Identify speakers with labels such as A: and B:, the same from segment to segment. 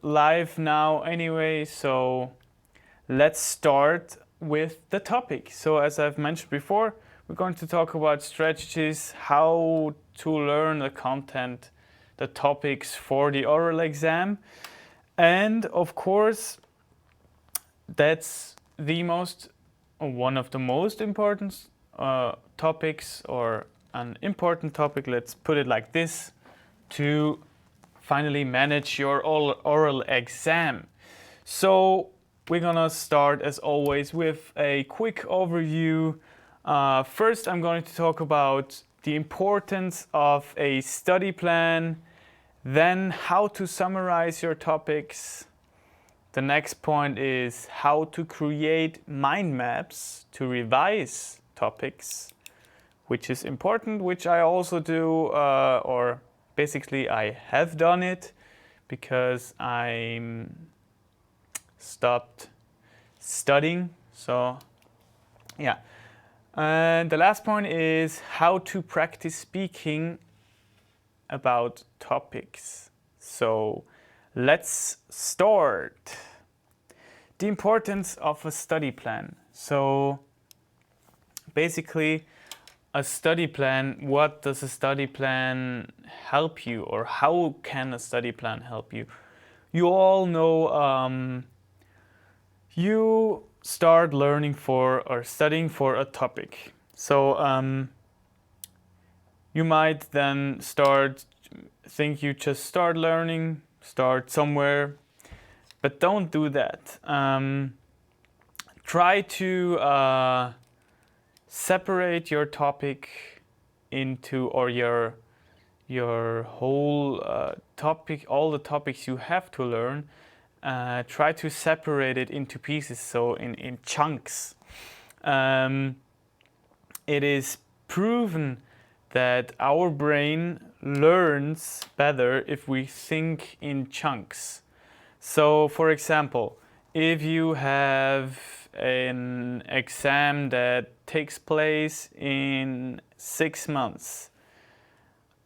A: live now anyway, so let's start with the topic. So as I've mentioned before, we're going to talk about strategies, how to learn the content, the topics for the oral exam. And of course, that's one of the most important topics, or an important topic, let's put it like this, to finally manage your oral exam. So we're gonna start as always with a quick overview. First, I'm going to talk about the importance of a study plan, then how to summarize your topics. The next point is how to create mind maps to revise topics, which is important, which I also do, or basically I have done it because I'm stopped studying. So yeah. And the last point is how to practice speaking about topics. So let's start. The importance of a study plan. So basically, a study plan, what does a study plan help you, or how can a study plan help you? You all know you start learning for or studying for a topic. So you might then think you just start learning, start somewhere, but don't do that. Try to separate your topic into, or your whole topic, all the topics you have to learn. Try to separate it into pieces, so in chunks. It is proven that our brain learns better if we think in chunks. So, for example, if you have an exam that takes place in 6 months,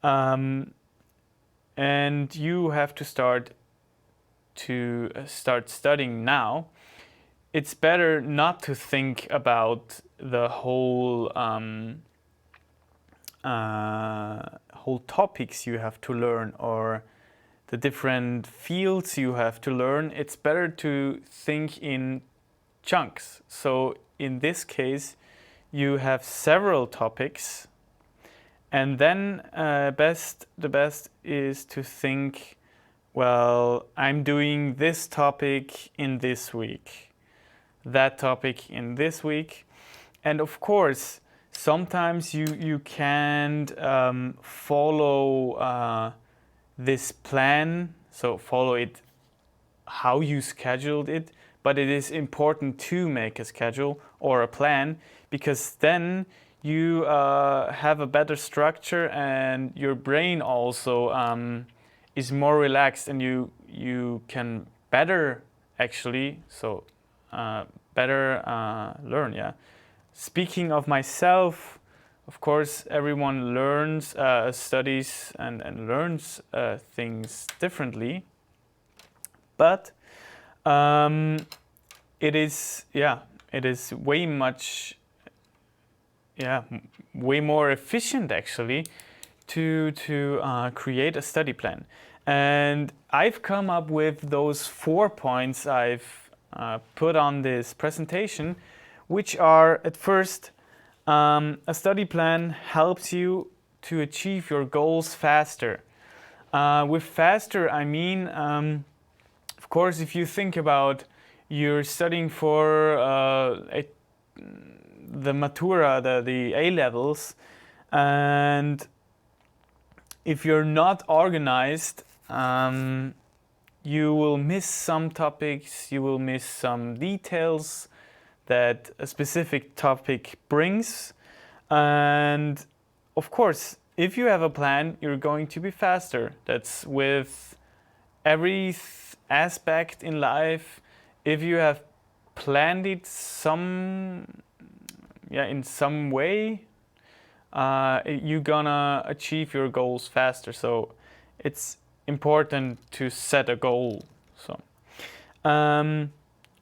A: and you have to start studying now, it's better not to think about the whole topics you have to learn, or the different fields you have to learn. It's better to think in chunks. So in this case, you have several topics, and then the best is to think, well, I'm doing this topic in this week, that topic in this week. And of course, sometimes you can't follow this plan, so follow it how you scheduled it, but it is important to make a schedule or a plan, because then you have a better structure, and your brain also is more relaxed, and you can better learn. Yeah. Speaking of myself, of course, everyone learns, studies and learns things differently, but it is way more efficient actually to create a study plan. And I've come up with those 4 points I've put on this presentation, which are, at first, a study plan helps you to achieve your goals faster. With faster, I mean, of course, if you think about you're studying for the Matura, the A levels, and if you're not organized, you will miss some topics, you will miss some details that a specific topic brings. And of course, if you have a plan, you're going to be faster. That's with every aspect in life. If you have planned it in some way, you're gonna achieve your goals faster. So it's important to set a goal. So,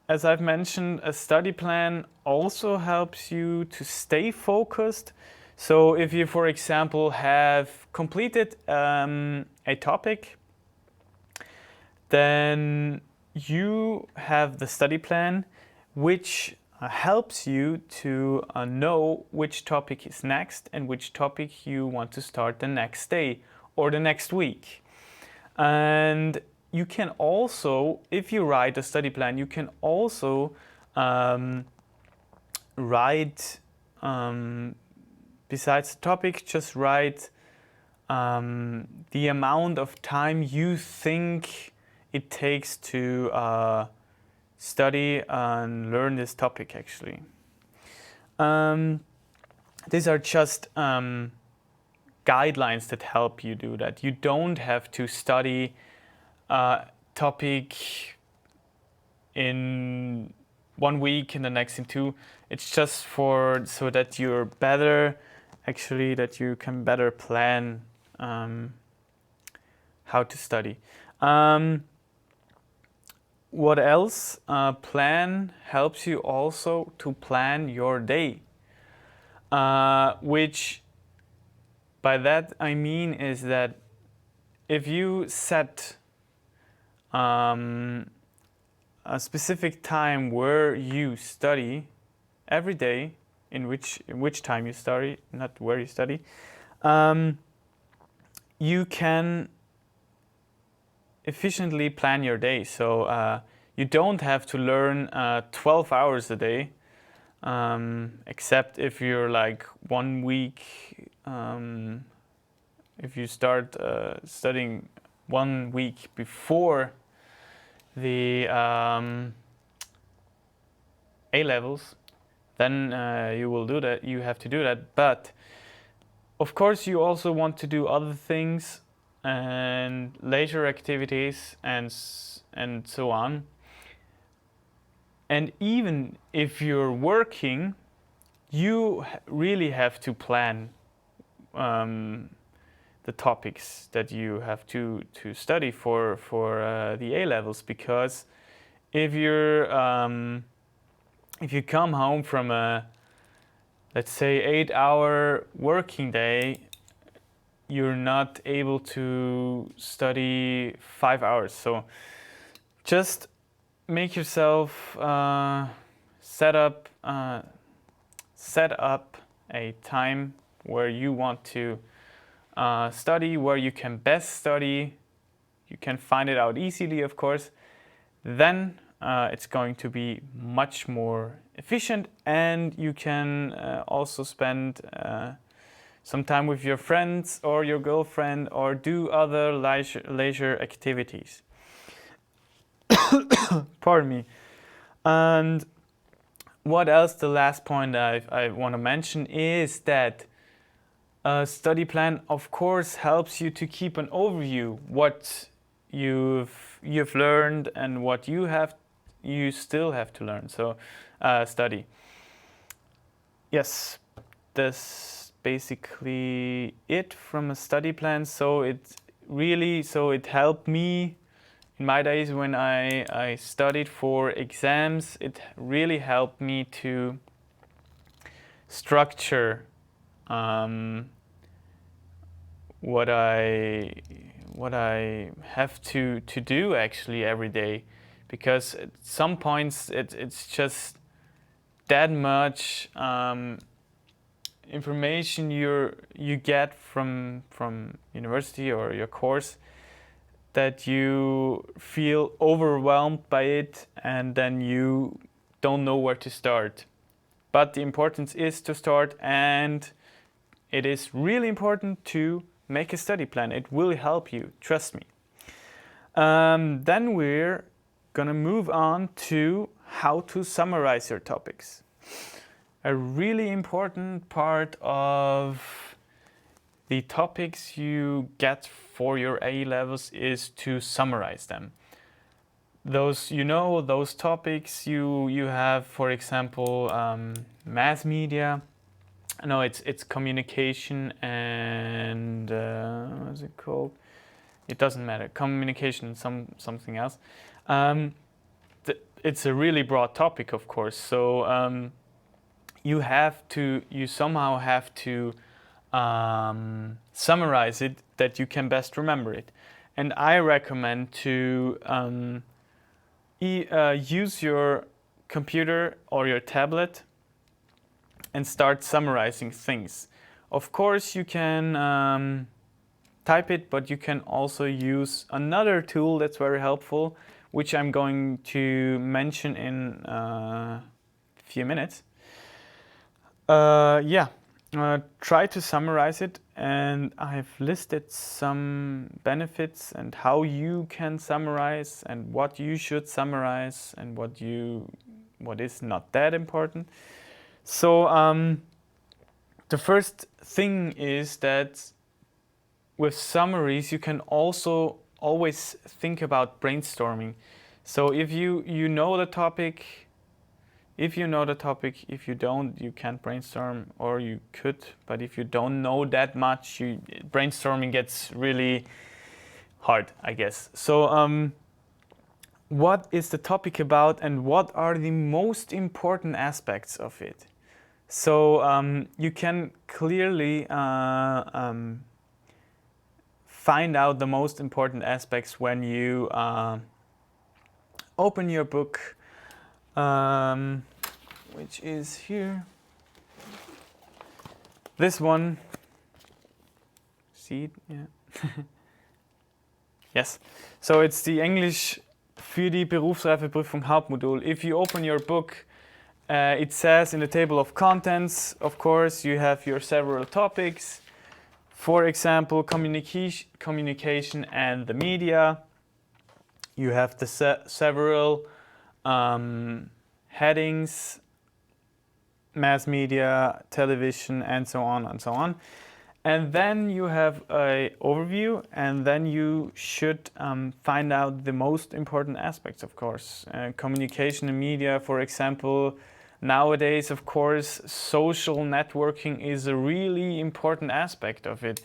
A: as I've mentioned, a study plan also helps you to stay focused. So if you, for example, have completed a topic, then you have the study plan, which helps you to know which topic is next and which topic you want to start the next day or the next week. And you can also, if you write a study plan, you can also write, besides the topic, just write the amount of time you think it takes to study and learn this topic actually. These are just guidelines that help you do that. You don't have to study a topic in 1 week and the next in 2. It's just so that you're better, actually, that you can better plan how to study. What else? Plan helps you also to plan your day, which by that I mean is that if you set a specific time where you study every day, in which time you study, not where you study, you can efficiently plan your day. So you don't have to learn 12 hours a day, except if you're like 1 week, if you start studying 1 week before the A levels, then you will do that. You have to do that. But of course, you also want to do other things and leisure activities and so on. And even if you're working, you really have to plan the topics that you have to study for the A levels, because if you come home from a, let's say, 8-hour working day, you're not able to study 5 hours. So just make yourself set up a time where you want to study, where you can best study. You can find it out easily, of course. Then it's going to be much more efficient, and you can also spend some time with your friends or your girlfriend, or do other leisure activities. Pardon me. And what else? The last point I want to mention is that a study plan, of course, helps you to keep an overview what you've learned and what you still have to learn. So study. Yes, that's basically it from a study plan. So it helped me in my days when I studied for exams. It really helped me to structure what I have to do actually every day, because at some points it's just that much information you get from university or your course, that you feel overwhelmed by it, and then you don't know where to start. But the importance is to start, and it is really important to make a study plan. It will help you, trust me. Then we're gonna move on to how to summarize your topics. A really important part of the topics you get for your A levels is to summarize them. Those topics you have, for example, mass media. No, it's communication and what's it called? It doesn't matter. Communication and something else. It's a really broad topic, of course. So you somehow have to summarize it that you can best remember it. And I recommend to use your computer or your tablet and start summarizing things. Of course, you can type it, but you can also use another tool that's very helpful, which I'm going to mention in a few minutes. Try to summarize it, and I've listed some benefits and how you can summarize and what you should summarize and what is not that important. So the first thing is that with summaries you can also always think about brainstorming. So if you know the topic, if you don't, you can't brainstorm, or you could, but if you don't know that much, brainstorming gets really hard, I guess. So what is the topic about and what are the most important aspects of it? So you can clearly find out the most important aspects when you open your book, which is here. This one. See it? Yeah. Yes. So it's the Englisch für die Berufsreifeprüfung Hauptmodul. If you open your book, it says in the table of contents, of course, you have your several topics. For example, communication and the media. You have the several headings, mass media, television, and so on and so on. And then you have an overview, and then you should find out the most important aspects, of course. Communication and media, for example, nowadays, of course, social networking is a really important aspect of it.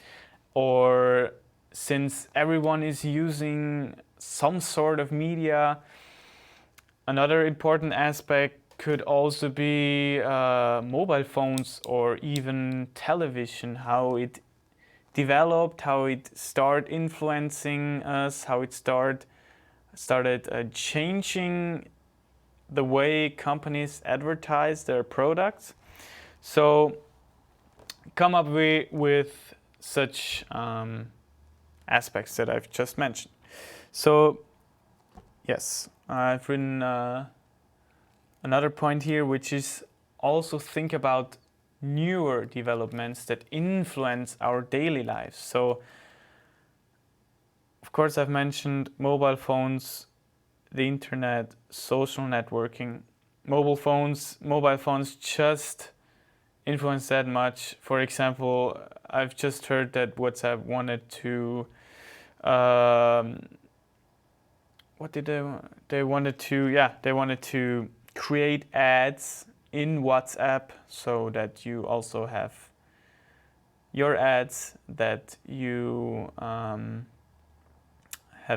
A: Or since everyone is using some sort of media, another important aspect could also be mobile phones or even television, how it developed, how it started influencing us, how it started changing the way companies advertise their products. So come up with such aspects that I've just mentioned. So yes, I've written another point here, which is also think about newer developments that influence our daily lives. So of course I've mentioned mobile phones, the internet, social networking. Mobile phones just influence that much. For example, I've just heard that WhatsApp wanted to they wanted to create ads in WhatsApp so that you also have your ads that you have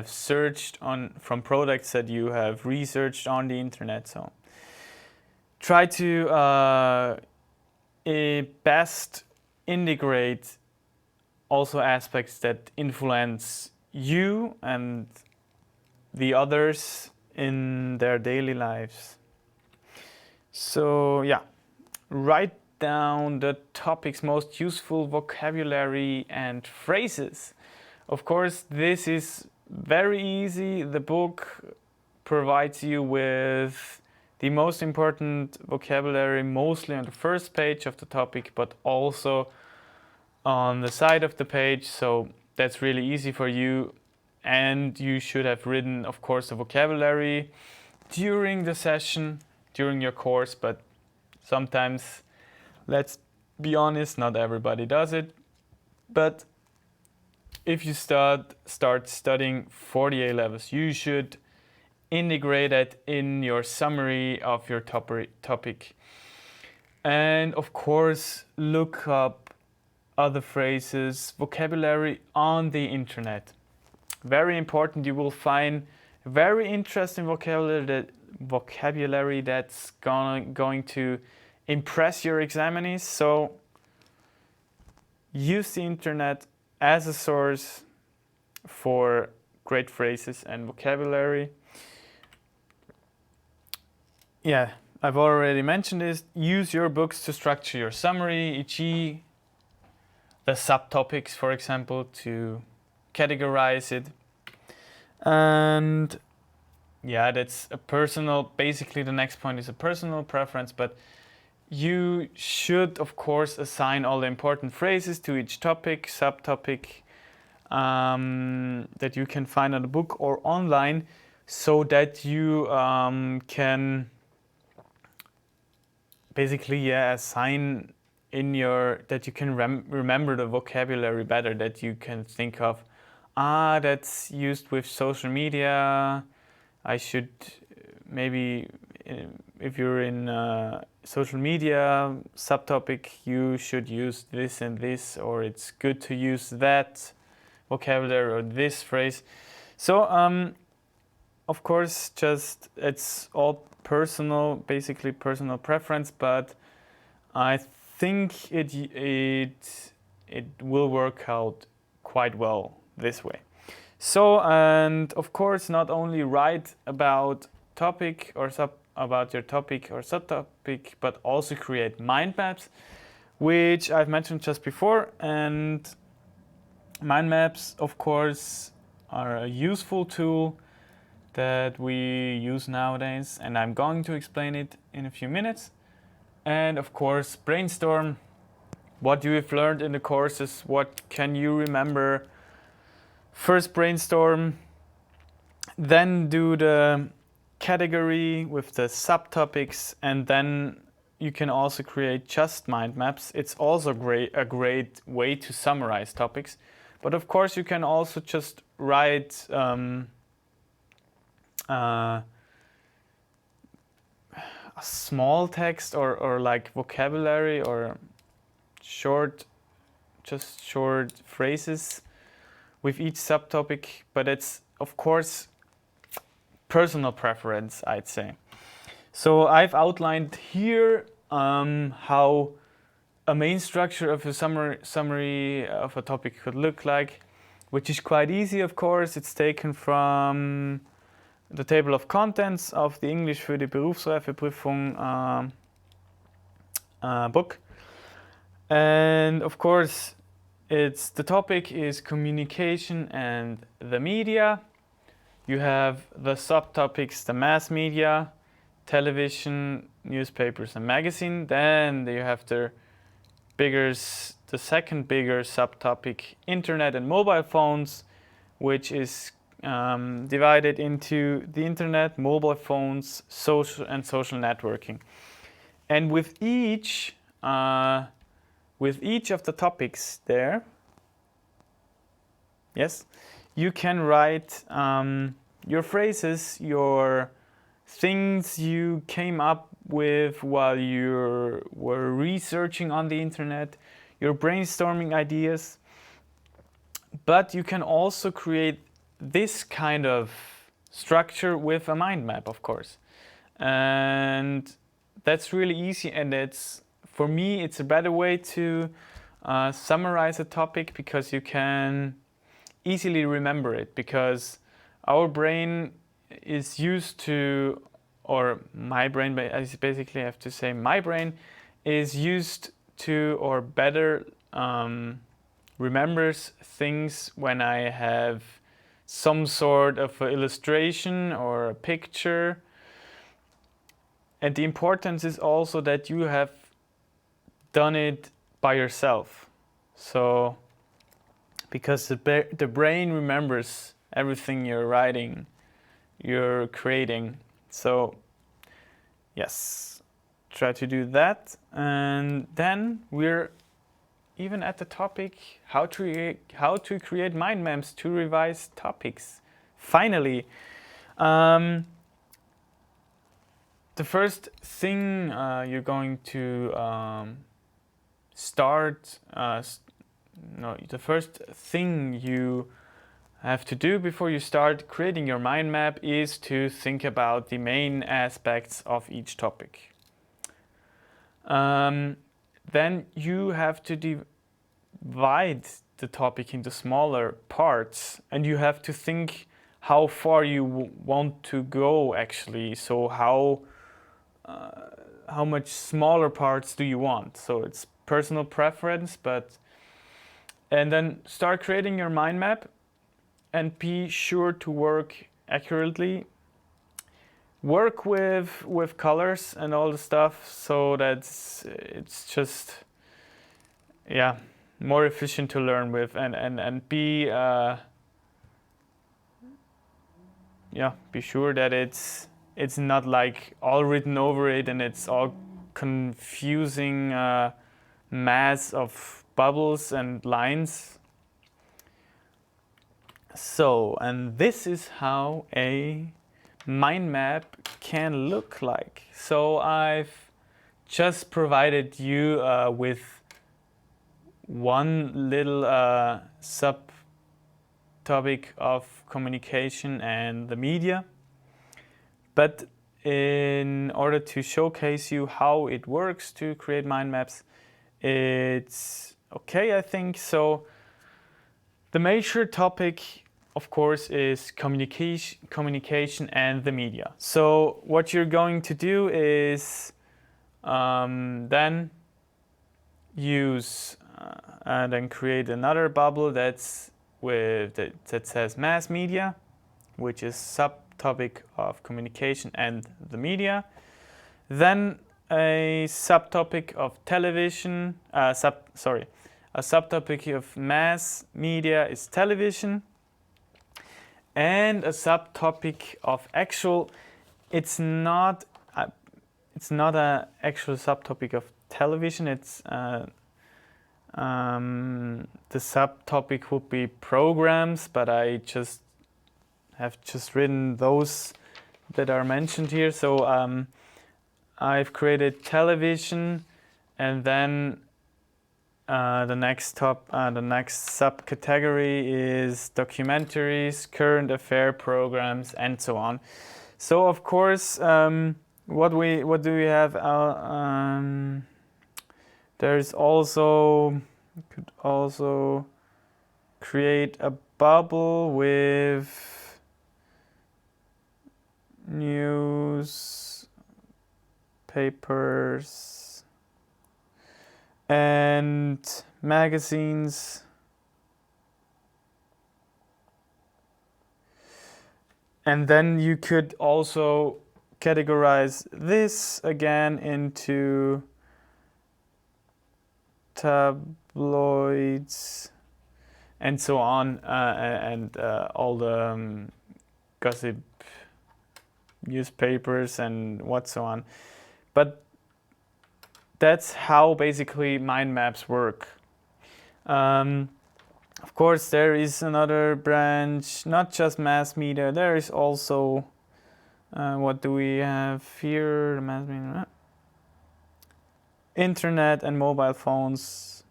A: searched on from products that you have researched on the internet. So try to best integrate also aspects that influence you and the others in their daily lives. So yeah, write down the topic's most useful vocabulary and phrases. Of course, this is very easy. The book provides you with the most important vocabulary mostly on the first page of the topic, but also on the side of the page. So that's really easy for you. And you should have written, of course, the vocabulary during the session, during your course, but sometimes, let's be honest, not everybody does it. But if you start studying for the A-levels, you should integrate it in your summary of your topic. And of course, look up other phrases, vocabulary on the internet. Very important, you will find very interesting vocabulary that's going to impress your examinees. So use the internet as a source for great phrases and vocabulary. Yeah, I've already mentioned this. Use your books to structure your summary, e.g. the subtopics, for example, to categorize it. And yeah, that's a personal, basically the next point is a personal preference, but you should, of course, assign all the important phrases to each topic, subtopic, that you can find on the book or online, so that you can basically assign in your, that you can remember the vocabulary better, that you can think of, that's used with social media. I should maybe, if you're in social media subtopic, you should use this and this, or it's good to use that vocabulary or this phrase. So of course, just it's all personal, basically personal preference, but I think it will work out quite well this way. So, and of course, not only write about topic or about your topic or subtopic, but also create mind maps, which I've mentioned just before. And mind maps, of course, are a useful tool that we use nowadays, and I'm going to explain it in a few minutes. And of course, brainstorm what you have learned in the courses, what can you remember. First brainstorm, then do the category with the subtopics, and then you can also create just mind maps. It's also a great way to summarize topics. But of course, you can also just write a small text or like vocabulary or short phrases with each subtopic, but it's of course personal preference, I'd say. So I've outlined here how a main structure of a summary of a topic could look like, which is quite easy, of course. It's taken from the table of contents of the English für die Berufsreifeprüfung book. And of course, the topic is communication and the media. You have the subtopics, the mass media, television, newspapers and magazine. Then you have the second bigger subtopic, internet and mobile phones, which is divided into the internet, mobile phones, social networking. And with each of the topics there, yes, you can write your phrases, your things you came up with while you were researching on the internet, your brainstorming ideas. But you can also create this kind of structure with a mind map, of course. And that's really easy, and for me, it's a better way to summarize a topic, because you can easily remember it, because our brain is used to, or my brain, basically I have to say my brain is used to, or better remembers things when I have some sort of an illustration or a picture. And the importance is also that you have done it by yourself. So, because the brain remembers everything you're writing, you're creating. So, yes, try to do that. And then we're even at the topic, how to create mind maps to revise topics. Finally, the first thing you're going to the first thing you have to do before you start creating your mind map is to think about the main aspects of each topic. Then you have to divide the topic into smaller parts, and you have to think how far you want to go actually. So how much smaller parts do you want? So it's personal preference, and then start creating your mind map and be sure to work accurately. Work with colors and all the stuff so that it's just more efficient to learn with, and be sure that it's not like all written over it and it's all confusing mass of bubbles and lines. So, and this is how a mind map can look like. So I've just provided you with one little subtopic of communication and the media, but in order to showcase you how it works to create mind maps, it's okay, I think. So the major topic, of course, is communication and the media. So what you're going to do is then use and then create another bubble that says mass media, which is subtopic of communication and the media. Then a subtopic of television, a subtopic of mass media is television, and a subtopic of actual, it's not a actual subtopic of television, it's the subtopic would be programs, but I have written those that are mentioned here. So I've created television, and then the next subcategory is documentaries, current affair programs, and so on. So of course, what do we have? There's also, you could also create a bubble with news, papers, and magazines. And then you could also categorize this again into tabloids and so on, and all the gossip newspapers and what so on. But that's how basically mind maps work. Of course, there is another branch, not just mass media. There is also, what do we have here? Mass media, internet and mobile phones.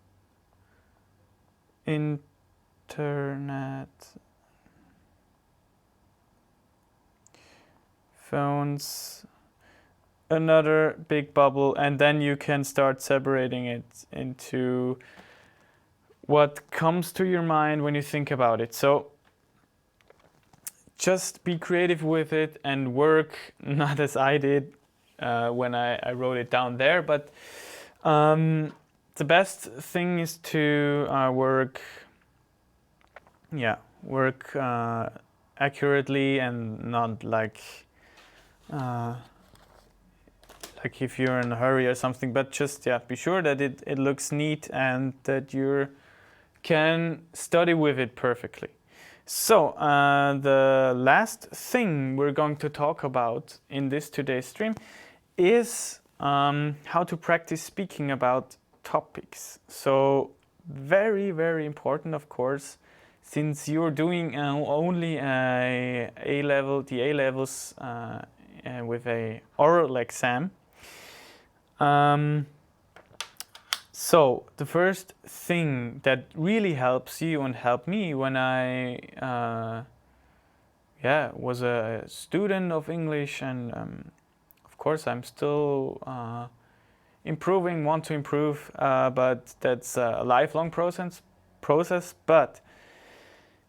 A: Internet, phones, another big bubble, and then you can start separating it into what comes to your mind when you think about it. So just be creative with it and work, not as I did when I wrote it down there, but the best thing is to work accurately and not like if you're in a hurry or something, but just be sure that it looks neat and that you can study with it perfectly. So the last thing we're going to talk about in this today's stream is how to practice speaking about topics. So very, very important, of course, since you're doing only the A-levels with a oral exam. So the first thing that really helps you and helped me when I was a student of English, and of course I'm still improving, want to improve, but that's a lifelong process. But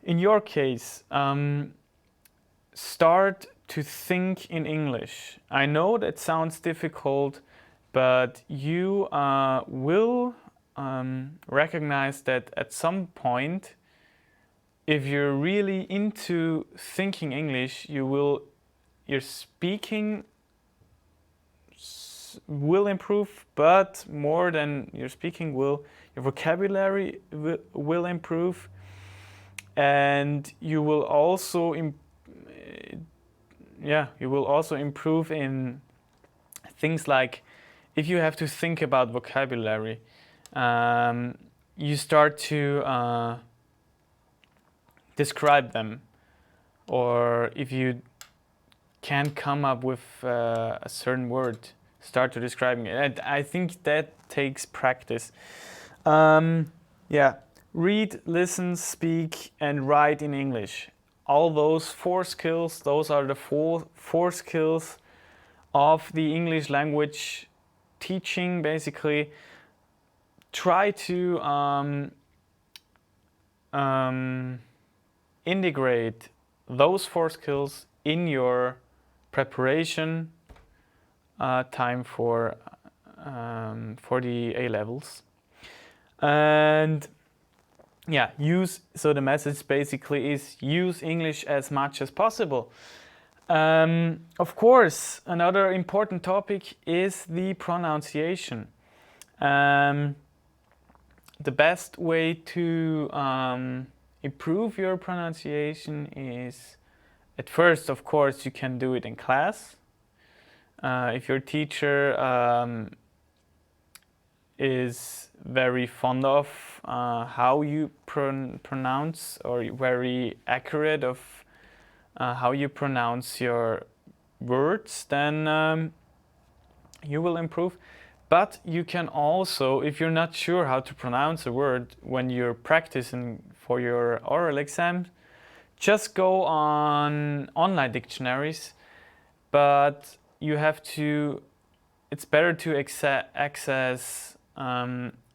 A: in your case, start to think in English. I know that sounds difficult, but you will recognize that at some point, if you're really into thinking English, your speaking will improve, but more than your speaking your vocabulary will improve, and you will also improve in things like, if you have to think about vocabulary, you start to describe them, or if you can't come up with a certain word, start to describing it. And I think that takes practice. Read, listen, speak, and write in English. All those 4 skills, those are the four skills of the English language teaching. Basically, try to integrate those 4 skills in your preparation time for the A levels. And so the message basically is use English as much as possible. Of course, another important topic is the pronunciation. The best way to improve your pronunciation is, at first, of course, you can do it in class. If your teacher is very fond of how you pronounce, or very accurate of how you pronounce your words, then you will improve. But you can also, if you're not sure how to pronounce a word when you're practicing for your oral exam, just go on online dictionaries. But you have to, it's better to access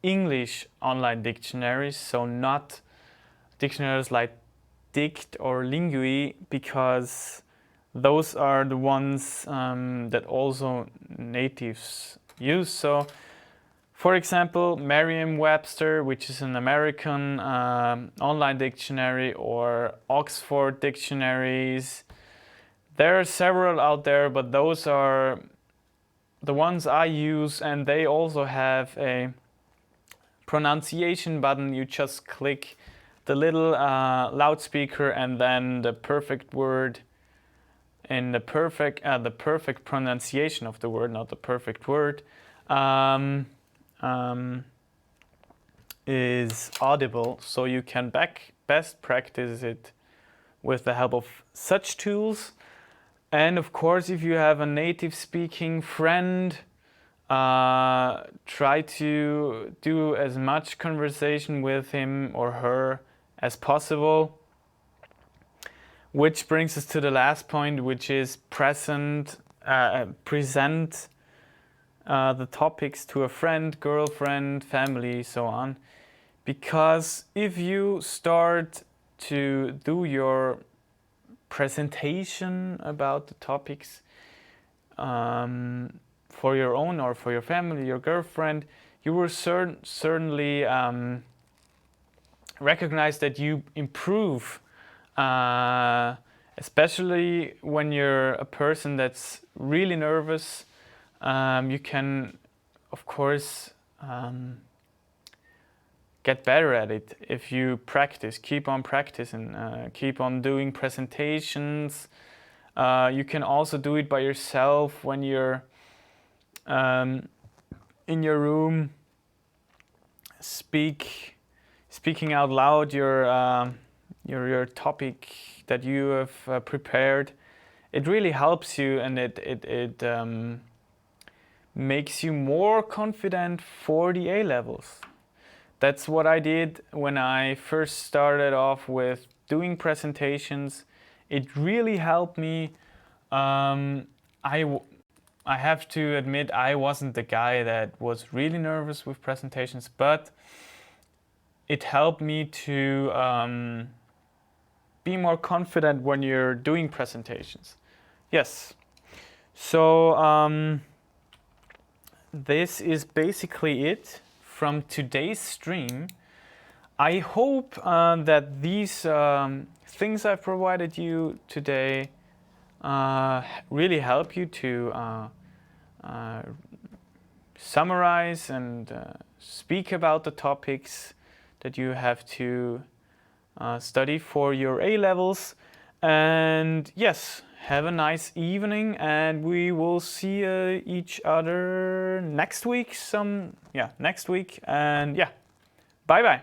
A: English online dictionaries, so not dictionaries like Dict or Lingui, because those are the ones that also natives use. So, for example, Merriam-Webster, which is an American online dictionary, or Oxford dictionaries. There are several out there, but those are the ones I use, and they also have a pronunciation button. You just click the little loudspeaker, and then the perfect word in the perfect pronunciation of the word, not the perfect word, is audible. So you can best practice it with the help of such tools. And of course, if you have a native speaking friend, try to do as much conversation with him or her as possible. Which brings us to the last point, which is present the topics to a friend, girlfriend, family, so on. Because if you start to do your presentation about the topics for your own or for your family, your girlfriend, you will certainly recognize that you improve, especially when you're a person that's really nervous. You can, of course, get better at it if you practice, keep on practicing, keep on doing presentations. You can also do it by yourself when you're in your room, speaking out loud your topic that you have prepared. It really helps you, and it makes you more confident for the A-levels. That's what I did when I first started off with doing presentations. It really helped me. I have to admit I wasn't the guy that was really nervous with presentations, but it helped me to be more confident when you're doing presentations. Yes. So this is basically it from today's stream. I hope that these things I've provided you today really help you to summarize and speak about the topics that you have to study for your A-levels. And yes, have a nice evening, and we will see each other next week. Next week. And yeah, bye bye.